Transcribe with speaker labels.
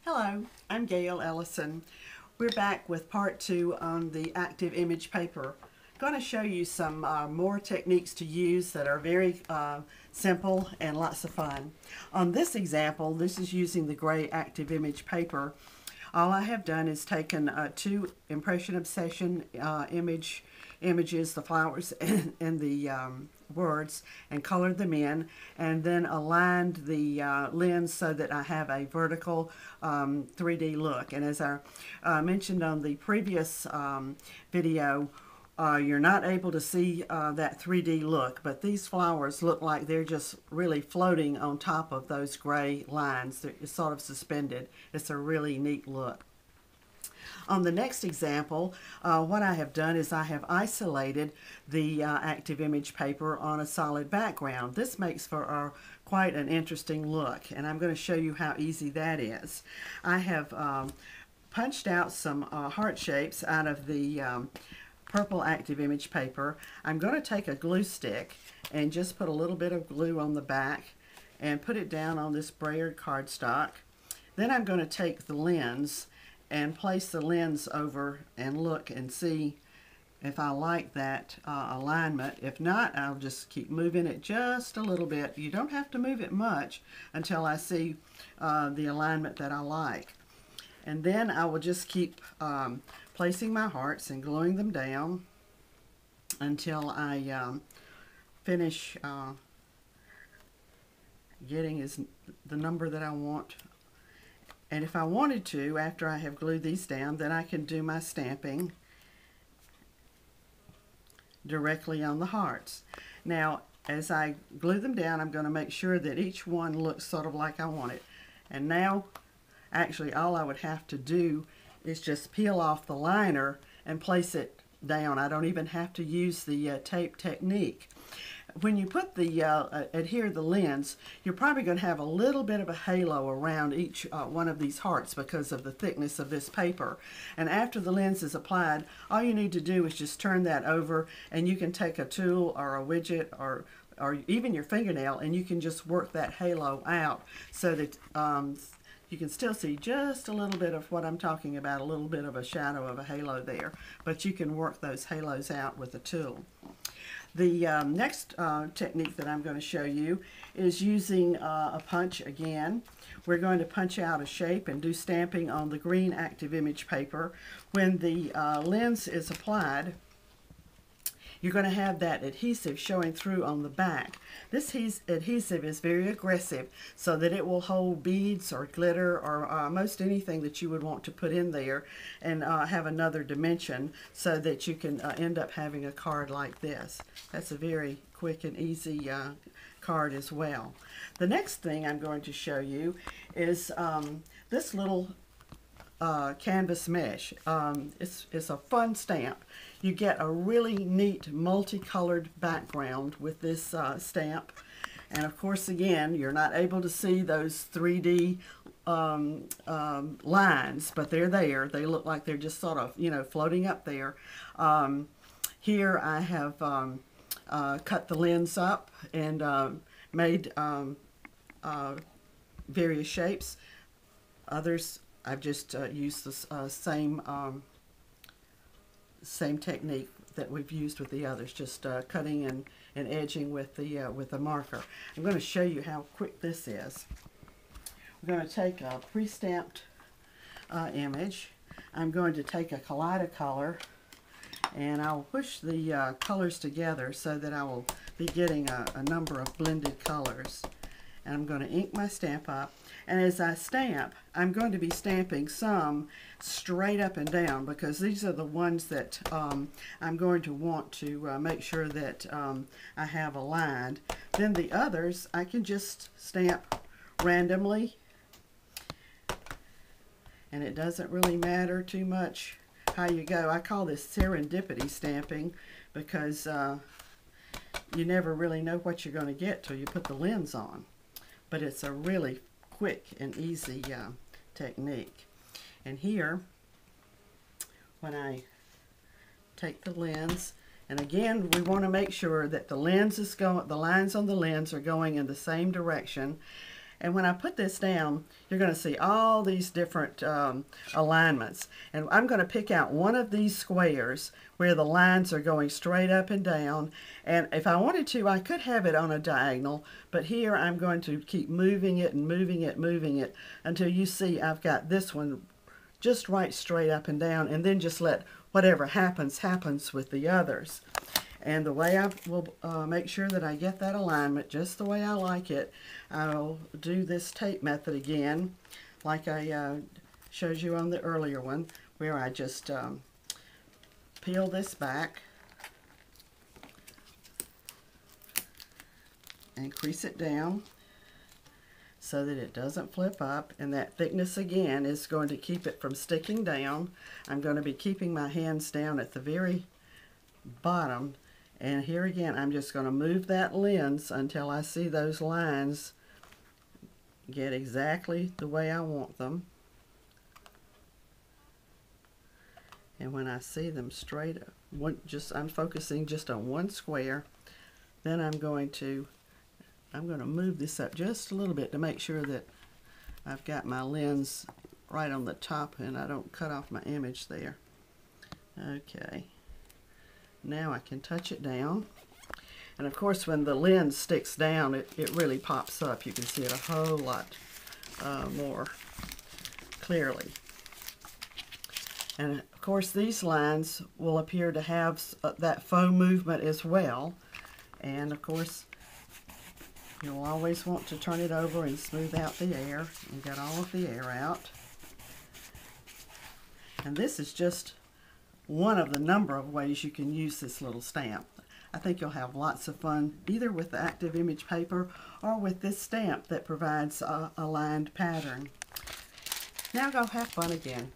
Speaker 1: Hello, I'm Gail Ellison. We're back with part 2 on the active image paper. I'm going to show you some more techniques to use that are very simple and lots of fun. On this example, this is using the gray active image paper. All I have done is taken two Impression Obsession images, the flowers and the words, and colored them in, and then aligned the lens so that I have a vertical 3D look. And as I mentioned on the previous video, you're not able to see that 3D look, but these flowers look like they're just really floating on top of those gray lines. They're sort of suspended. It's a really neat look. On the next example, what I have done is I have isolated the active image paper on a solid background. This makes for quite an interesting look, and I'm going to show you how easy that is. I have punched out some heart shapes out of the purple active image paper. I'm going to take a glue stick and just put a little bit of glue on the back and put it down on this brayered cardstock. Then I'm going to take the lens and place the lens over and look and see if I like that alignment. If not, I'll just keep moving it just a little bit. You don't have to move it much until I see the alignment that I like. And then I will just keep placing my hearts and gluing them down until I finish getting the number that I want. And if I wanted to, after I have glued these down, then I can do my stamping directly on the hearts. Now, as I glue them down, I'm going to make sure that each one looks sort of like I want it. And now, actually, all I would have to do is just peel off the liner and place it down. I don't even have to use the tape technique. When you put the adhere the lens, you're probably going to have a little bit of a halo around each one of these hearts because of the thickness of this paper. And after the lens is applied, all you need to do is just turn that over, and you can take a tool or a widget or even your fingernail, and you can just work that halo out so that you can still see just a little bit of what I'm talking about, a little bit of a shadow of a halo there, but you can work those halos out with a tool. The next technique that I'm going to show you is using a punch again. We're going to punch out a shape and do stamping on the green active image paper. When the lens is applied, you're going to have that adhesive showing through on the back. This adhesive is very aggressive so that it will hold beads or glitter or most anything that you would want to put in there and have another dimension so that you can end up having a card like this. That's a very quick and easy card as well. The next thing I'm going to show you is this little canvas mesh. It's a fun stamp. You get a really neat multicolored background with this stamp, and of course again you're not able to see those 3D lines, but they're there. They look like they're just sort of, you know, floating up there. Here I have cut the lens up and made various shapes. Others I've just used the same technique that we've used with the others, just cutting and edging with the marker. I'm going to show you how quick this is. We're going to take a pre-stamped image. I'm going to take a Kaleidocolor, and I'll push the colors together so that I will be getting a number of blended colors. And I'm going to ink my stamp up. And as I stamp, I'm going to be stamping some straight up and down because these are the ones that I'm going to want to make sure that I have aligned. Then the others, I can just stamp randomly. And it doesn't really matter too much how you go. I call this serendipity stamping because you never really know what you're going to get till you put the lens on. But it's a really quick and easy technique. And here, when I take the lens, and again we want to make sure that the lens is going, the lines on the lens are going in the same direction, And when I put this down, you're going to see all these different alignments. And I'm going to pick out one of these squares where the lines are going straight up and down. And if I wanted to, I could have it on a diagonal, but here I'm going to keep moving it and moving it until you see I've got this one just right straight up and down, and then just let whatever happens with the others. And the way I will make sure that I get that alignment just the way I like it, I'll do this tape method again, like I showed you on the earlier one, where I just peel this back and crease it down so that it doesn't flip up. And that thickness again is going to keep it from sticking down. I'm going to be keeping my hands down at the very bottom. And here again, I'm just going to move that lens until I see those lines get exactly the way I want them. And when I see them straight up, I'm focusing just on one square, then I'm going to move this up just a little bit to make sure that I've got my lens right on the top and I don't cut off my image there. Okay. Now I can touch it down. And of course, when the lens sticks down, it really pops up. You can see it a whole lot more clearly. And of course, these lines will appear to have that faux movement as well. And of course, you'll always want to turn it over and smooth out the air and get all of the air out. And this is just one of the number of ways you can use this little stamp. I think you'll have lots of fun either with the active image paper or with this stamp that provides a lined pattern. Now go have fun again.